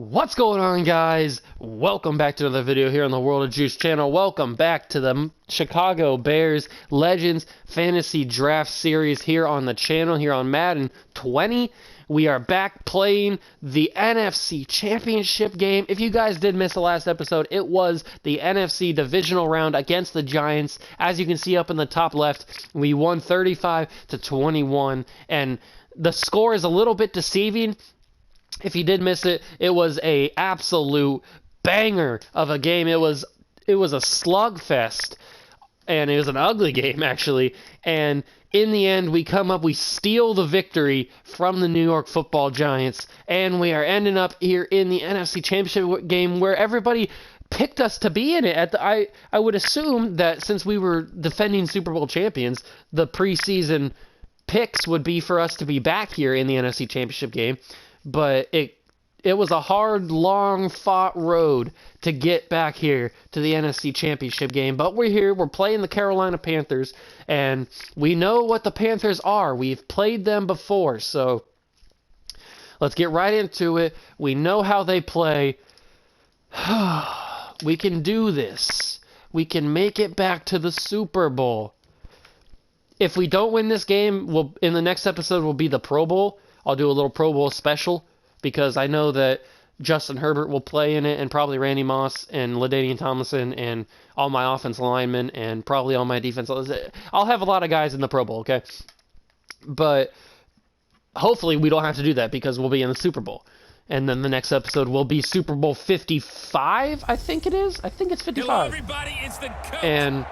What's going on, guys? Welcome back to another video here on the World of Juice channel. Welcome back to the Chicago Bears Legends Fantasy Draft Series here on the channel, here on Madden 20. We are back playing the NFC Championship game. If you guys did miss the last episode, it was the NFC Divisional Round against the Giants. As you can see up in the top left, we won 35-21, and the score is a little bit deceiving. If you did miss it, it was a absolute banger of a game. It was a slugfest, and it was an ugly game, actually. And in the end, we steal the victory from the New York Football Giants, and we are ending up here in the NFC Championship game where everybody picked us to be in it. I would assume that since we were defending Super Bowl champions, the preseason picks would be for us to be back here in the NFC Championship game. But it was a hard, long fought road to get back here to the NFC Championship game. But we're here, we're playing the Carolina Panthers, and we know what the Panthers are. We've played them before, so let's get right into it. We know how they play. We can do this. We can make it back to the Super Bowl. If we don't win this game, in the next episode will be the Pro Bowl. I'll do a little Pro Bowl special because I know that Justin Herbert will play in it, and probably Randy Moss and LaDainian Tomlinson and all my offensive linemen and probably all my defense. I'll have a lot of guys in the Pro Bowl, okay? But hopefully we don't have to do that because we'll be in the Super Bowl. And then the next episode will be Super Bowl 55, I think it is. I think it's 55. Hello, everybody. It's the coach. And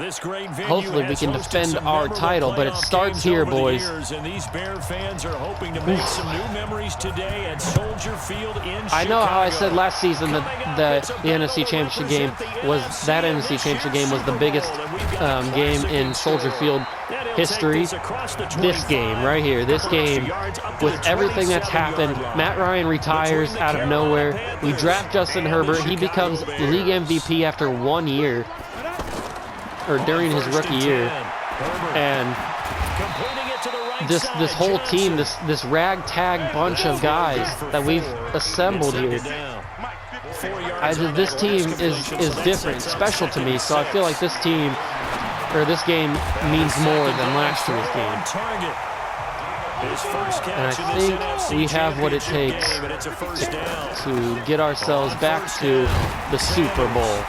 this great hopefully we can defend our title, but it starts here, boys. And these Bear fans are hoping to make some new memories today at Soldier Field in Chicago. I know how I said last season that the NFC Championship game was the biggest game in Soldier Field history. This game right here, this game, with everything that's happened, Matt Ryan retires out of nowhere. We draft Justin Herbert. He becomes league MVP after 1 year. Or during his rookie year, and this whole team, this ragtag bunch of guys that we've assembled here, this team is different, special to me. So I feel like this team, or this game, means more than last year's game. And I think we have what it takes to get ourselves back to the Super Bowl.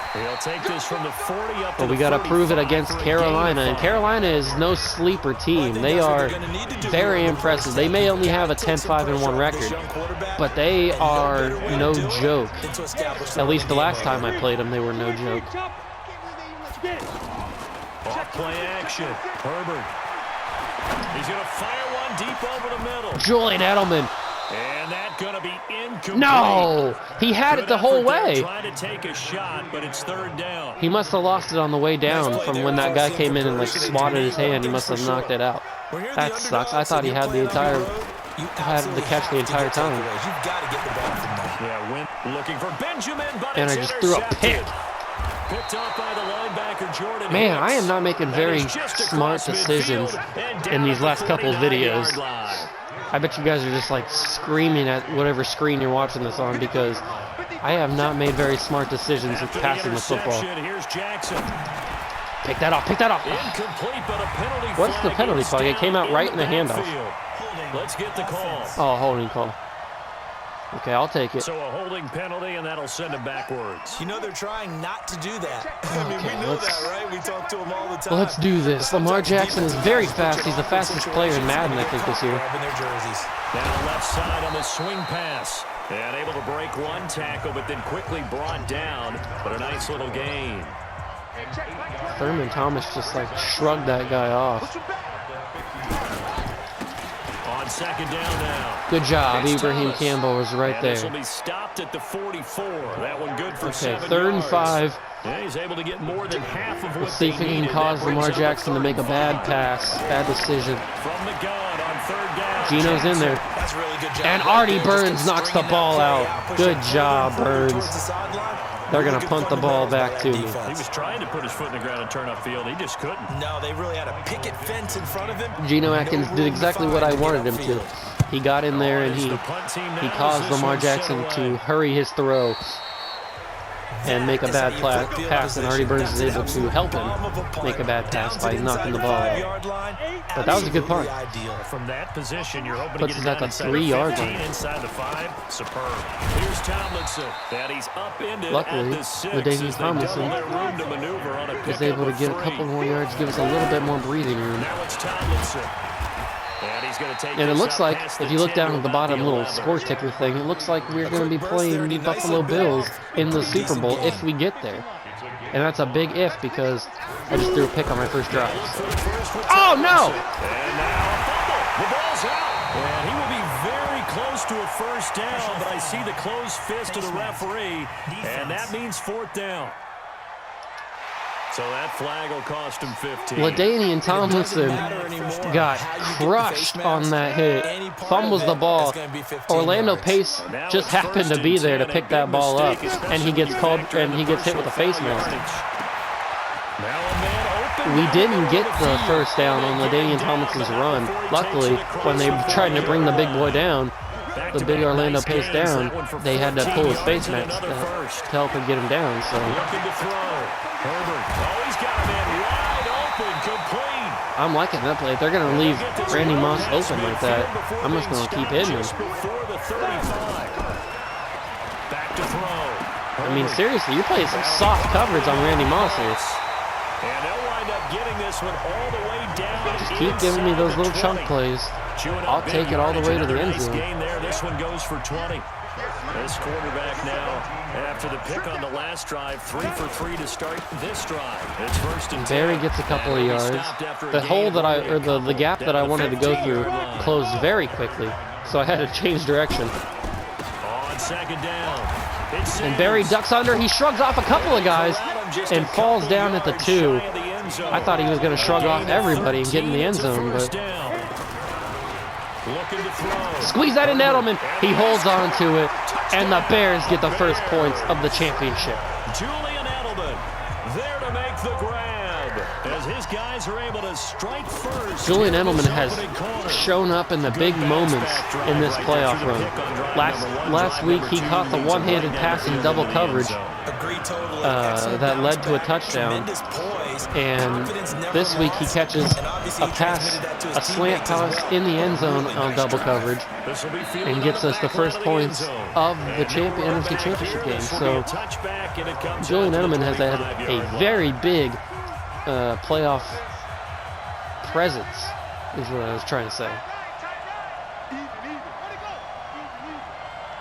But we got to prove it against Carolina, and Carolina is no sleeper team. They are very impressive. They may only have a 10-5-1 record, but they are no joke. At least the last time I played them, they were no joke. Off play action. Herbert. He's going to fire one deep over the middle. Julian Edelman. And that's going to be incomplete. No! He had it the whole way. Trying to take a shot, but it's third down. He must have lost it on the way down from when that guy came in and like swatted his hand. He must have knocked it out. That sucks. I thought he had the catch the entire time. Yeah, looking for Benjamin, but and I just threw a pick. Picked up by the linebacker Jordan. Man, I am not making very smart decisions in these last couple of videos. I bet you guys are just like screaming at whatever screen you're watching this on because I have not made very smart decisions with passing the football. Pick that off, pick that off. What's the penalty flag? It came out right in the handoff. Let's get the call. Oh, holding call. Okay, I'll take it. So a holding penalty, and that'll send him backwards. You know they're trying not to do that. I mean, we know that, right? We talk to him all the time. Let's do this. Lamar Jackson is very fast. He's the fastest player in Madden, I think, this year. Now left side on the swing pass. And able to break one tackle, but then quickly brought down. But a nice little gain. Thurman Thomas just like shrugged that guy off. On second down now. Good job. Ibrahim Campbell was right there. This will be stopped at the 44. That one good for 7 yards. 3rd and 5. Yeah, he's able to get more than half of what Let's see if he can cause Lamar Jackson to make a bad pass, bad decision. From the gun on 3rd down. Gino's in there. That's a really good job. And Artie Burns knocks the ball out. Good job, Burns. They're going to punt the ball back to me. He was trying to put his foot in the ground and turn upfield. He just couldn't. No, they really had a picket fence in front of him. Geno Atkins did exactly what I wanted him to. He got in there and he caused Lamar Jackson to hurry his throw and make a bad pass, and Artie Burns is able to help him make a bad pass by knocking the ball out. But that was a good punt. From that position, you're hoping Puts us at the 3-yard line. Inside the 5. Superb. Here's Tomlinson. That he's upended Luckily, at the 6. LaDainian Tomlinson is able to get a couple more yards, give us a little bit more breathing room. Now it's Tomlinson. And it looks like, if you look down at the bottom little score ticker thing, it looks like we're going to be playing the Buffalo Bills in the Super Bowl if we get there. And that's a big if, because I just threw a pick on my first drive. Oh, no! And now a fumble. The ball's out. And he will be very close to a first down, but I see the closed fist of the referee, and that means 4th down. So that flag will cost him 15. LaDainian Tomlinson got crushed on that hit, fumbles the ball. Orlando Pace just happened to be there to pick that ball up, and he gets called and he gets hit with a face mask. We didn't get the first down on LaDainian Tomlinson's run. Luckily, when they tried to bring the big boy down, the big Orlando Pace down, they had to pull his face mask to help him get him down. So I'm liking that play. If they're going to leave Randy Moss open like that, I'm just going to keep hitting him. I mean, seriously, you're playing some soft coverage on Randy Moss here. And they'll wind up getting this one all the way down. Just keep giving me those little chunk plays. I'll take it all the way to the end zone. This one goes for 20. This quarterback now, after the pick on the last drive, 3 for 3 to start this drive. It's 1st and 10. Barry gets a couple of yards. The hole that the gap that I wanted to go through closed very quickly, so I had to change direction. On 2nd down. And Barry ducks under. He shrugs off a couple of guys and falls down at the 2. I thought he was going to shrug off everybody and get in the end zone, but squeeze that in Edelman. He holds on to it, and the Bears get the first points of the championship. Julian Edelman there to make the grab as his guys are able to strike first. Julian Edelman has shown up in the big moments in this playoff run. Last week he caught the one-handed pass in double coverage that led to a touchdown. And this week he catches a slant pass in the end zone on double coverage and gets us the first points of the NFC Championship game. So Julian Edelman has had a very big playoff presence, is what I was trying to say.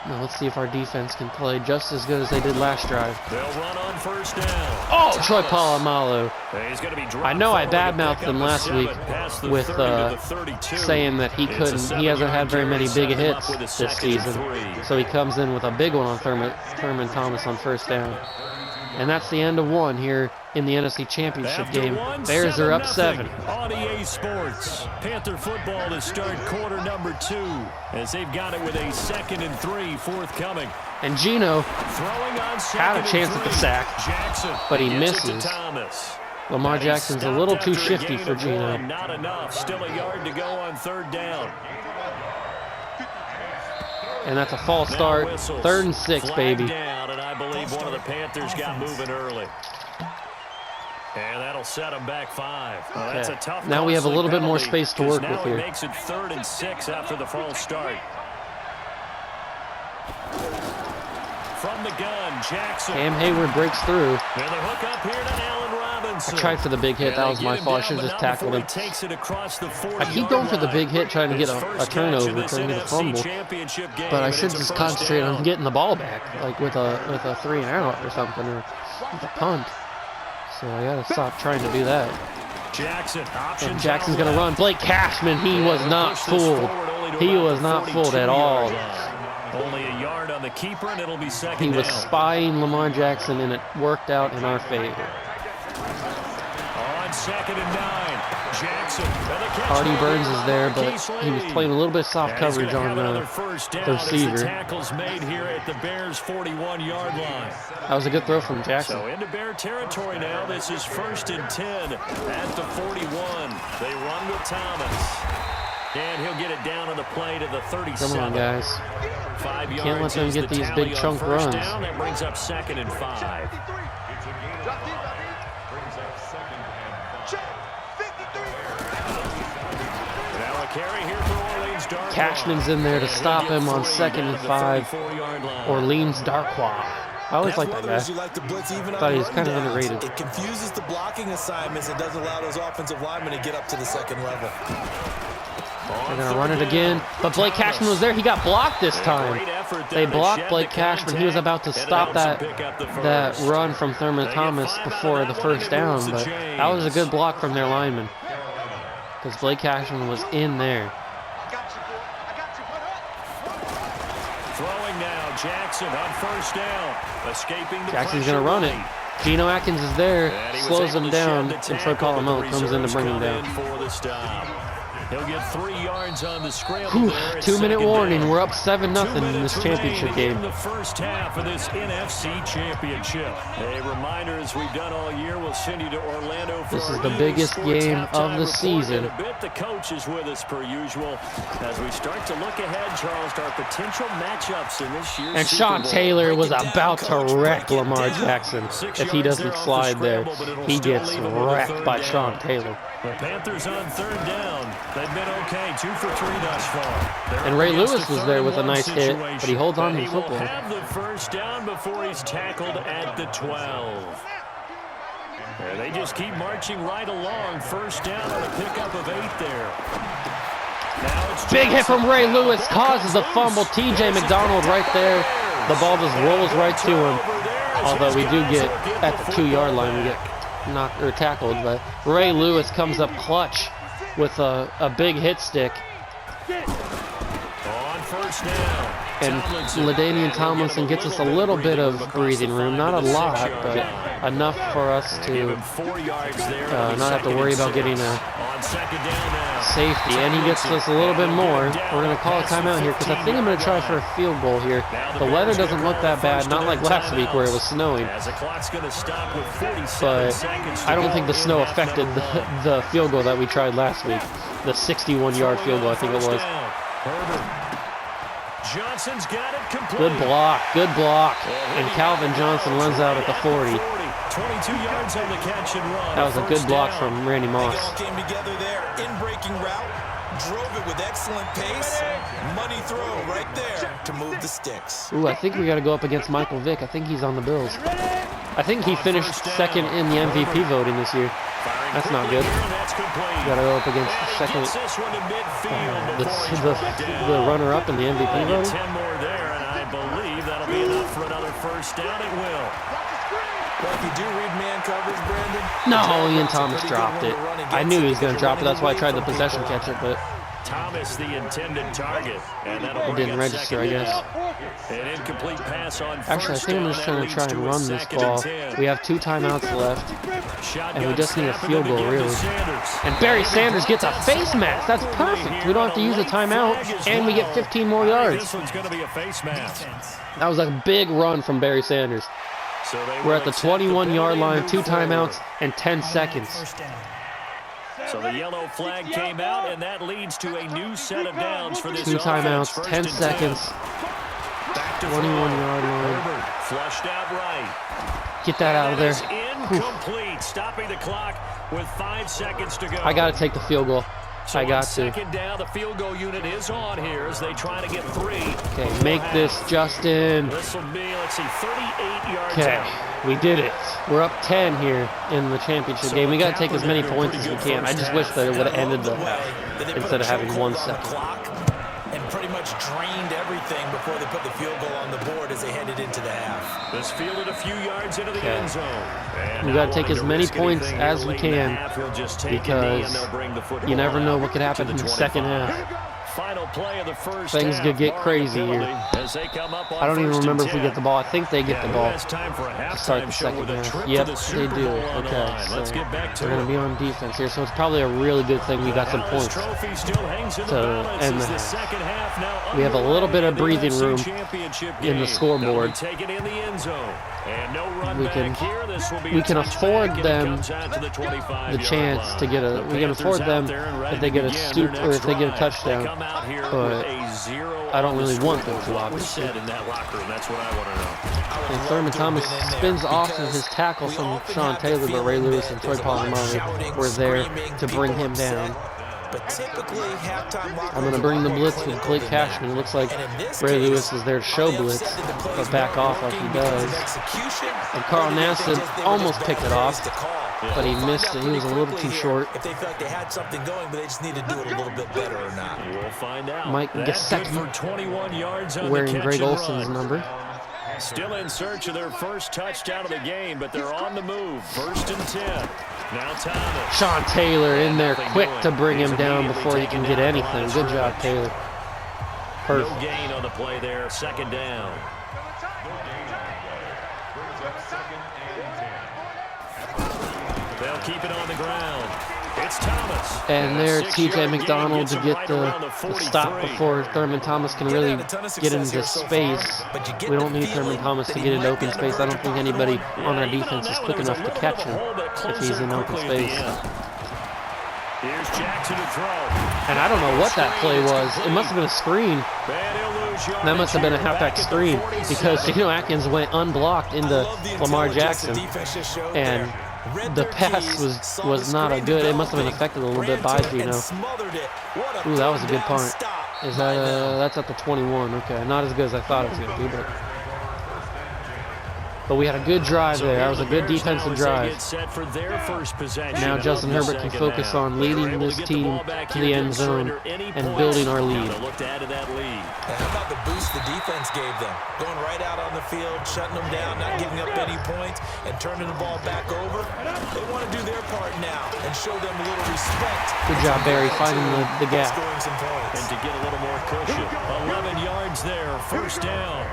Now let's see if our defense can play just as good as they did last drive. They'll run on 1st down. Oh, Troy Polamalu. I know I badmouthed him last week with saying that he hasn't had very many big hits this season. So he comes in with a big one on Thurman Thomas on 1st down. And that's the end of one here in the NFC Championship game. Bears are up 7. On EA Sports, Panther football to start quarter number 2 as they've got it with a 2nd and 3 forthcoming. And Gino had a chance at the sack, but he misses. Lamar Jackson's a little too shifty for Gino. Not enough. Still a yard to go on 3rd down. And that's a false start. 3rd and 6, baby. And I believe one of the Panthers got moving early. And that'll set them back 5. Well, that's a tough now we have a little bit more space to work with here. Now makes it 3rd and 6 after the false start. From the gun, Jackson. Cam Hayward breaks through. And the hook up here to Allen Robinson. I tried for the big hit. That was my fault. I should have just tackled him. I keep going for the big hit, trying to get a turnover, trying to get a fumble. But I should just concentrate on getting the ball back, like with a 3 and out or something, or with a punt. So I gotta stop trying to do that. And Jackson's gonna run. Blake Cashman, he was not fooled. He was not fooled at all. Only a yard on the keeper, and it'll be 2nd He was spying Lamar Jackson, and it worked out in our favor. On 2nd and 9, Jackson. Artie Burns is there, but he was playing a little bit soft coverage on the receiver. Tackles made here at the Bears' 41-yard line. That was a good throw from Jackson. So into Bear territory now. This is 1st and 10 at the 41. They run with Thomas. And he'll get it down on the play to the 37. Come on, guys. 5 yards. Can't let them get these big chunk runs. Down. That brings up 2nd and 5. Now a carry here for Orleans Darkwa. Cashman's in there to stop him on 2nd and 5. Orleans Darkwa. I always like that guy. Thought he was kind of underrated. It confuses the blocking assignments. It doesn't allow those offensive linemen to get up to the 2nd level. They're going to run it again. But Blake Cashman was there. He got blocked this time. They blocked Blake Cashman. He was about to stop that run from Thurman Thomas before the first down. But that was a good block from their lineman. Because Blake Cashman was in there. Throwing now, Jackson on 1st down. Escaping the Jackson's going to run it. Geno Atkins is there. Slows him down. And Troy Polamalu comes in to bring him down. He'll get 3 yards on the scramble. 2-minute warning. We're up 7-0 in this championship game. The first half of this NFC championship. A reminder, as we've done all year, we'll send you to Orlando for this is the biggest game of the season. The coach is with us per usual as we start to look ahead, Charles, to our potential matchups in this year's And Sean Taylor was about to wreck Lamar Jackson if he doesn't slide there. He gets wrecked by Sean Taylor. The Panthers on 3rd down. They've been okay, 2 for 3 thus far. And Ray Lewis was there with a nice hit, but he holds on to the football. He will have the first down before he's tackled at the 12. And they just keep marching right along. First down on a pickup of 8 there. Now it's big hit from Ray Lewis causes a fumble. TJ McDonald right there. The ball just rolls right to him. Although we do get at the 2-yard line, we get knocked or tackled, but Ray Lewis comes up clutch with a big hit stick. On 1st down. And LaDainian Tomlinson gets us a little bit of breathing room, not a lot, but enough for us to not have to worry about getting a safety. And he gets us a little bit more. We're going to call a timeout here because I think I'm going to try for a field goal here. The weather doesn't look that bad, not like last week where it was snowing. But I don't think the snow affected the field goal that we tried last week. The 61-yard field goal, I think it was. Johnson's got it complete. Good block, good block. And Calvin Johnson runs out at the 40. 22 yards on the catch and run. That was a good block from Randy Moss. They all came together there, in-breaking route, drove it with excellent pace. Money throw right there to move the sticks. Ooh, I think we got to go up against Michael Vick. I think he's on the Bills. I think he finished 2nd in the MVP voting this year. That's not good. Got to go up against the second, the runner-up in the MVP voting. 10 more there, and I believe that'll be enough for another first down. It will. Well, if you do read man coverage, Brandon. No, Ian Thomas dropped it. I knew he was going to drop it. That's why I tried the possession catcher, but Thomas, the intended target, and that'll it didn't register, I guess. An incomplete pass on Actually, I think I'm just going to try and run this ball. We have 2 timeouts left, and we just need a field goal, really. And Barry Sanders gets a face mask. That's perfect. We don't have to use a timeout, and we get 15 more yards. This one's going to be a face mask. That was a big run from Barry Sanders. We're at the 21-yard line, 2 timeouts, and 10 seconds. So the yellow flag came out, and that leads to a new set of downs for this 2 timeouts, 10 seconds, 21-yard line. Flushed out right. Get that out of there. Incomplete. Stopping the clock with 5 seconds to go. I got to take the field goal. So I got to. Second down, the field goal unit is on here as they try to get 3. Okay, make this, Justin. This will be, let's see, 38 yards Okay, out. we did it. We're up 10 here in the championship game. We got to take as many points as we can. I just wish that it would have ended the half instead of having 1 second. And pretty much drained everything before they put the field goal on the board as they headed into the half. This fielded a few yards into the end zone. We got to take as many points as we can because you never know what could happen in the second half. final play of the first Things half. could get crazy here. As they come up on I don't even first and remember if we 10. get the ball. I think they get the ball It's time for a to start halftime the show second with a half. trip to Yep, the they Super do. Bowl on the Okay, line. Let's so get back to we're going to be on defense here, so it's probably a really good thing we got some points Trophy still hangs in the to balance end as the the half. second half now We have a little bit of underway in the breathing room NFC Championship in the game. scoreboard. They'll be taken in the end zone. And no run We back can- here. This will be we a can touchback, afford and it them comes out to the 25-yard the chance line. to get a. The We can Panthers afford out them there and ready if they to get a begin scoop their or next if they get a drive. touchdown. They come out here But with a 0 I don't on the really want them scoreboard. to, What was obviously. said in that locker room? That's what I want to know. And Thurman Thomas spins off of his tackle from Sean Taylor, but Ray Lewis and Troy Polamalu were there to bring him down. But typically, halftime locker I'm going to bring the blitz with Blake Cashman. It looks like Ray Lewis is there to show blitz, but back off like he does. And Carl Nassib almost picked it off, but he missed it. He was a little too short. If they felt like they had something going, but they just need to do it a little bit better or not. We'll find out. Mike That's good Gesicki for 21 yards on wearing the catch Greg and Olson's run. number. Still in search of their first touchdown of the game, but they're on the move. First and 10. Now Thomas. Sean Taylor in there quick to bring him down before he can get anything. Good job, Taylor. No Perfect. gain on the play there. Second down. They'll keep it on the ground. It's Thomas. And there, a 6-yard TJ gain McDonald gets to him get right the around the stop 43. before Thurman Thomas can really get into space. We don't need Thurman Thomas to get into open space. I don't think anybody on our defense is quick enough to catch him if he's in open space. Here's Jackson to throw. And I don't know what that play was. It must have been a screen. That must have been a halfback screen because Geno Atkins went unblocked into Lamar Jackson. And the pass was not a good. It must have been affected a little bit by Geno. Ooh, that was a good punt. Is that that's at the 21? Okay, not as good as I thought it was going to be, but we had a good drive there. That was a good defensive drive. Now Justin Herbert can focus on leading this team to the end zone and building our lead. How about the boost the defense gave them? Going right out on the field, shutting them down, not giving up any points, and turning the ball back over. They want to do their part now and show them a little respect. Good job, Barry, finding the gap. Scoring some points. And to get a little more cushion. 11 yards there, first down.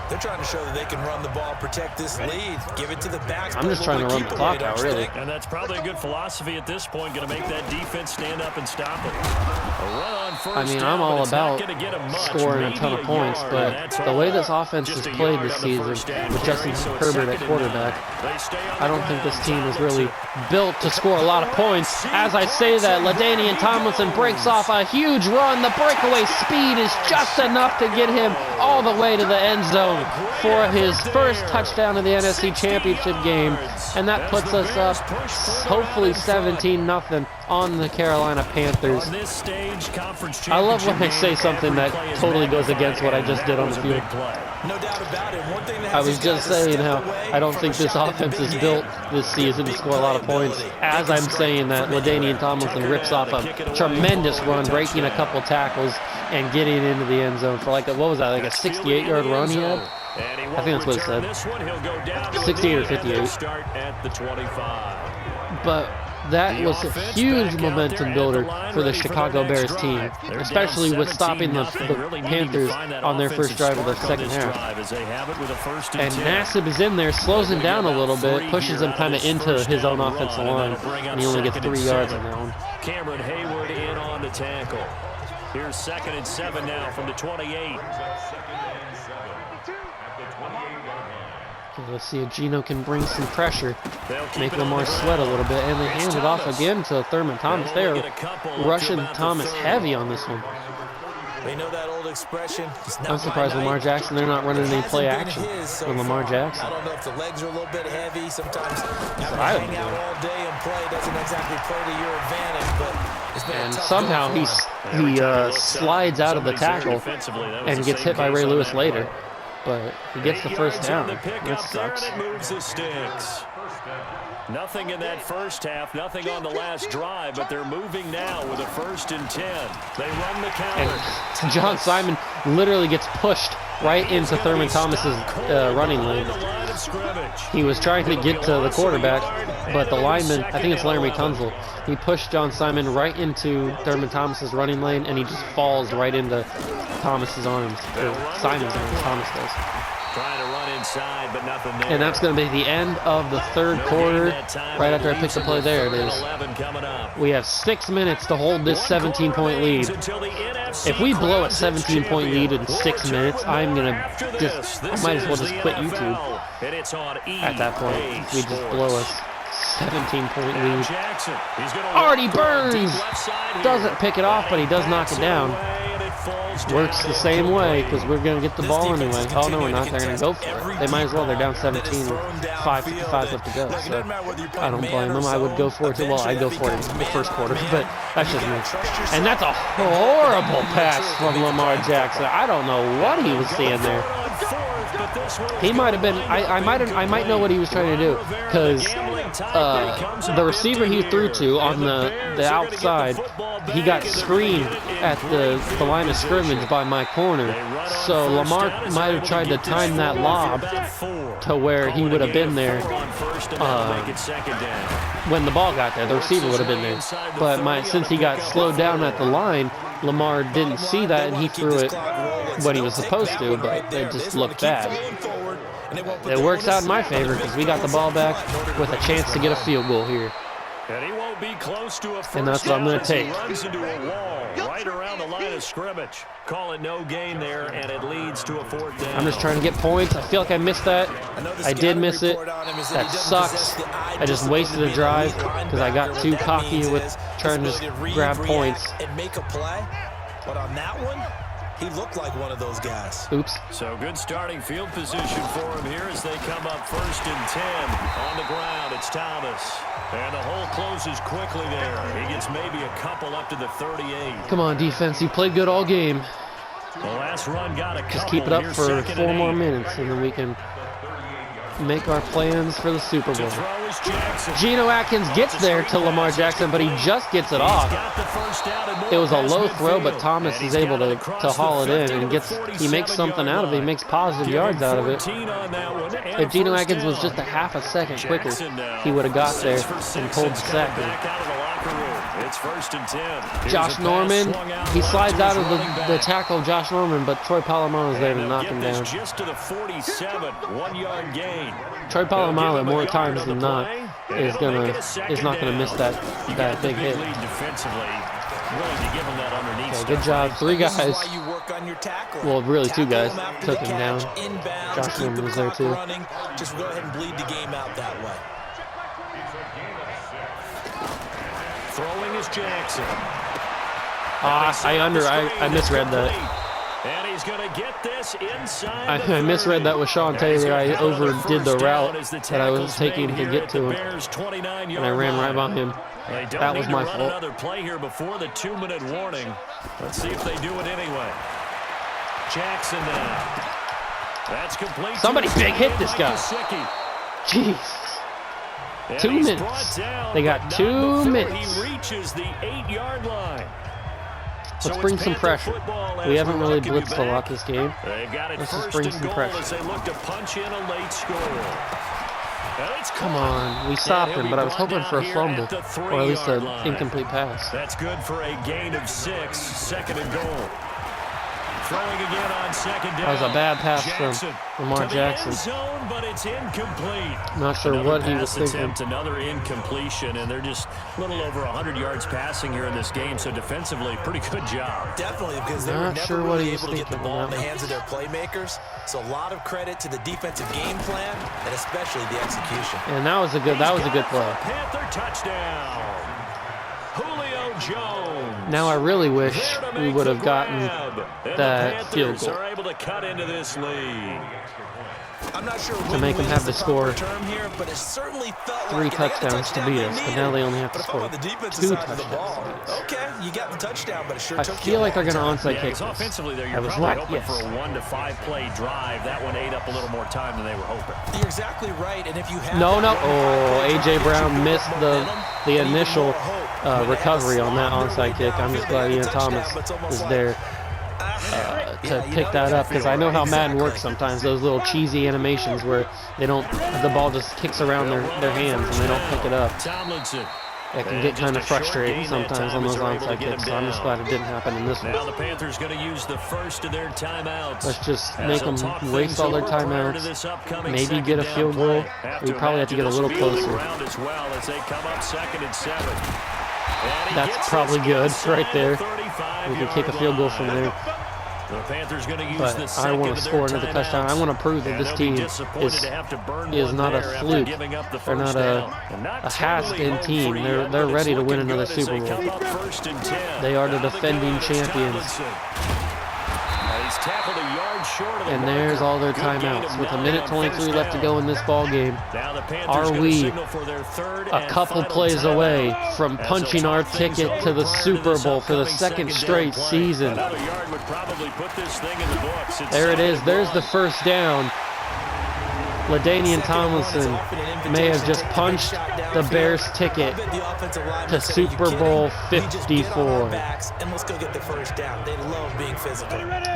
They're trying to show that they can run the ball, protect this lead, give it to the backs. I'm just trying to run the clock out, really. And that's probably a good philosophy at this point, going to make that defense stand up and stop it. A run on first I mean, down, I'm all but it's not about gonna get him much, scoring a maybe ton of points, yard, but and that's the all. way this offense has Just a played yard this on the season first down with Justin carry, so it's Herbert at second and quarterback, 9. They stay on I the don't think this ground. team is Tomlinson. really built to score a lot of points. As I say that, LaDainian Tomlinson breaks off a huge run. The breakaway speed is just enough to get him all the way to the end zone for his first touchdown of the NFC Championship game. And that puts us up, hopefully 17-0 on the Carolina Panthers. On this stage, conference I love when I championship say game, something that every play is totally goes magnified, against what I just and did that on the was a field. big play. No doubt about it. One thing that I was just saying how I don't think this offense is built this season to score a lot of points. As I'm saying that, LaDainian Tomlinson rips off a tremendous run, breaking a couple tackles and getting into the end zone for like a, what was that, like a 68-yard run he had? I think that's what it said. 68 or 58. Start at the 25. But that was a huge momentum builder for the Chicago Bears team, especially with stopping the Panthers on their first drive of the second half. And Nassib is in there, slows him down a little bit, pushes him kind of into his own offensive line, and he only gets 3 yards on that one. Cameron Hayward in on the tackle. Here's 2nd and 7 now from the 28. Let's see if Geno can bring some pressure, make Lamar sweat a little bit, and they hand it off again to Thurman Thomas. They are rushing Thomas heavy on this one. They know that old expression. I'm surprised Lamar Jackson, they're not running any play action with Lamar Jackson. I don't know if the legs are a little bit heavy. Sometimes having to I hang out all day and play doesn't exactly play to your advantage, but it's been a And tough somehow go for him. he slides out of the tackle and gets hit by Ray Lewis later. But he gets the first down. That sucks. Nothing in that first half, nothing on the last drive, but they're moving now with a 1st and 10. They run the counter. And John Simon literally gets pushed right into Thurman Thomas's running lane. He was trying to get to the quarterback, but the lineman, I think it's Laramie Tunzel, he pushed John Simon right into Thurman Thomas's running lane, and he just falls right into Thomas's arms, or Simon's arms, Thomas does. Trying to run inside, but nothing there. And that's going to be the end of the 3rd quarter. Right after I picked the play, there it is. We have 6 minutes to hold this 17-point lead. If we blow a 17-point lead in 6 minutes, I'm going to just, I might as well just quit YouTube at that point. If we just blow a 17-point lead. Artie Burns doesn't pick it off, but he does knock it down. Works the same way because we're going to get the ball anyway. Oh, no, we're not. They're going to go for it. They might as well. They're down 17 with 5:55 left to go. So I don't blame them. I would go for it too. Well, I'd go for it in the 1st quarter, but that's just me. And that's a horrible pass from Lamar Jackson. I don't know what he was seeing there. He might have been. I might know what he was trying to do because the receiver he threw to on the outside, he got screened at the line of scrimmage by my corner. So Lamar might have tried to time that lob to where he would have been there when the ball got there. The receiver would have been there. But since he got slowed down at the line, Lamar didn't see that, and he threw it when he was supposed to, but it just looked bad. It works out in my favor because we got the ball back with a chance to get a field goal here. And he won't be close to a first, and that's what I'm going to take. He runs into a wall right around the line of scrimmage. Call it no gain there, and it leads to a 4th down. I'm just trying to get points. I feel like I missed that. I did miss it. That sucks. I just wasted a drive because I got too cocky with trying to just grab points. And make a play, but on that one, he looked like one of those guys. Oops. So good starting field position for him here as they come up 1st and 10. On the ground, it's Thomas. And the hole closes quickly there. He gets maybe a couple up to the 38. Come on, defense. You played good all game. The last run got a couple. Just keep it up for 4 more minutes, and then we can make our plans for the Super Bowl. Geno Atkins gets there to Lamar Jackson, but he just gets it off. It was a low throw, but Thomas is able to haul it in, and he makes something out of it. He makes positive yards out of it. If Geno Atkins was just a half a second quicker, he would have got there and pulled the sack. It's 1st and 10. Josh Norman, he slides out of the tackle of Josh Norman, but Troy Polamalu is there to knock him down. Just to the 47, 1-yard gain. Troy Polamalu, more times than not, is not gonna miss that big hit. Okay, good job. 3 guys. Well, really 2 guys took him down. Josh Norman was there too. Just go ahead and bleed the game out that way. Throwing is Jackson. I misread that. And he's going to get this inside. I misread that with Sean Taylor. I overdid the route that I was taking to get to him, and I ran right by him. That was my fault. Another play here before the 2-minute warning. Let's see if they do it anyway. Jackson now. That's complete. Somebody big hit this guy. Jeez. 2 minutes. They got 2 minutes. He reaches the 8-yard line. Let's bring some pressure. We haven't really blitzed a lot this game. Let's just bring some pressure. Come on. We stopped him, but I was hoping for a fumble, or at least an incomplete pass. That's good for a gain of 6, 2nd and goal. Throwing again on 2nd down. That was a bad pass from Lamar Jackson. Zone, but it's incomplete. Not sure what he was thinking. Another incompletion, and they're just a little over 100 yards passing here in this game, so defensively, pretty good job. Definitely, because they were never really able to get the ball in the hands of their playmakers. So a lot of credit to the defensive game plan, and especially the execution. And that was a good play. Panther touchdown. Julio Jones. Now I really wish we would have gotten that field goal are able to cut into this lead. I'm not sure to make them have to score here, but it certainly felt 3 touchdowns to beat us, but now they only have to score 2 touchdowns. Okay, you got the touchdown, but it sure I took feel like they're going to onside kick this. Offensively, there I you're was probably right, hoping yes. for a 1 to 5 play drive. That one ate up a little more time than they were hoping. You're exactly right, and if you have No. Oh, A.J. Brown missed the initial recovery on that onside kick. I'm just glad Ian Thomas is there to pick that up, because I know how Madden works sometimes. Those little cheesy animations where the ball just kicks around their hands and they don't pick it up. It can get kind of frustrating sometimes on those onside kicks, so I'm just glad it didn't happen in this one. Now the Panthers going to use the first of their timeouts. Let's just make them waste all their timeouts, maybe get a field goal. We probably have to get a little closer. That's probably good right there. We can kick a field goal from there. But I want to score another touchdown. I want to prove that this team is not a fluke. They're not a has-been team. They're ready to win another Super Bowl. They are the defending champions. And there's all their timeouts. With 1:23 left to go in this ball game, are we a couple plays away from punching our ticket to the Super Bowl for the 2nd straight season? There it is. There's the first down. LaDainian Tomlinson may have just punched the Bears' ticket to Super Bowl 54.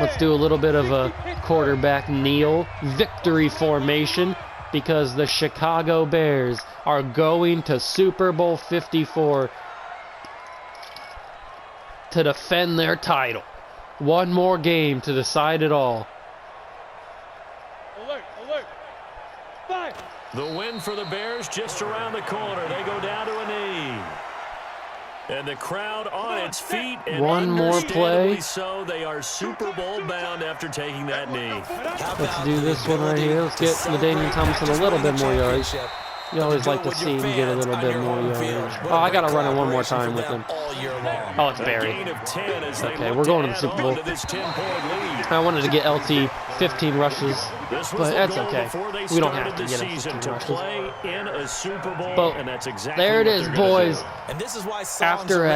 Let's do a little bit of a quarterback kneel victory formation, because the Chicago Bears are going to Super Bowl 54 to defend their title. One more game to decide it all. The win for the Bears just around the corner. They go down to a knee. And the crowd on its feet. And one more play. So they are Super Bowl bound after taking that knee. Let's do this one right here. Let's get LaDainian Tomlinson a little bit more yards. You always like to see him get a little bit more yards. Oh, I got to run it one more time with him. Oh, it's Barry. Okay, we're going to the Super Bowl. I wanted to get LT 15 rushes, but that's okay. We don't have to get him 15 rushes. But there it is, boys. After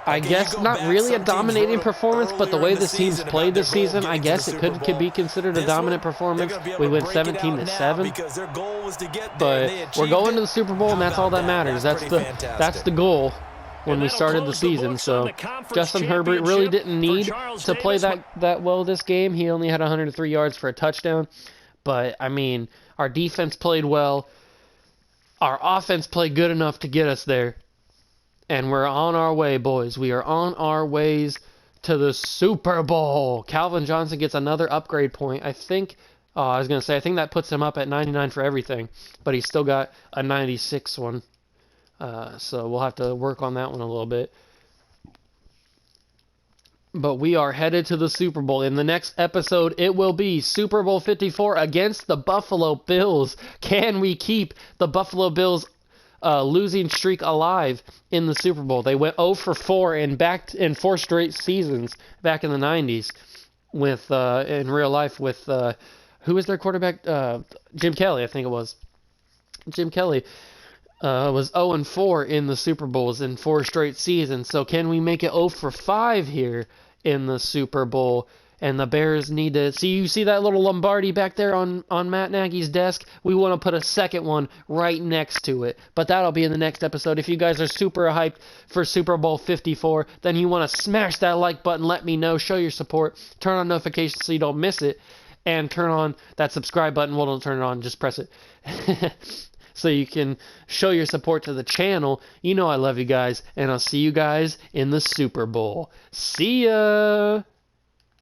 I guess not really a dominating performance, but the way this team's played this season, I guess it could be considered a dominant performance. We win 17-7. But we're going to the Super Bowl, and that's all that matters. That's the goal when we started the season. So Justin Herbert really didn't need to play that well this game. He only had 103 yards for a touchdown. But, I mean, our defense played well. Our offense played good enough to get us there. And we're on our way, boys. We are on our ways to the Super Bowl. Calvin Johnson gets another upgrade point. I think that puts him up at 99 for everything. But he's still got a 96 one. So we'll have to work on that one a little bit. But we are headed to the Super Bowl. In the next episode, it will be Super Bowl 54 against the Buffalo Bills. Can we keep the Buffalo Bills losing streak alive in the Super Bowl? They went 0 for 4 in 4 straight seasons back in the 90s with in real life with who was their quarterback? Jim Kelly, I think it was. Jim Kelly was 0-4 in the Super Bowls in 4 straight seasons. So can we make it 0 for 5 here in the Super Bowl? And the Bears need to see. You see that little Lombardi back there on Matt Nagy's desk? We want to put a second one right next to it. But that'll be in the next episode. If you guys are super hyped for Super Bowl 54, then you want to smash that like button. Let me know. Show your support. Turn on notifications so you don't miss it. And turn on that subscribe button. Well, don't turn it on. Just press it. So you can show your support to the channel. You know I love you guys. And I'll see you guys in the Super Bowl. See ya!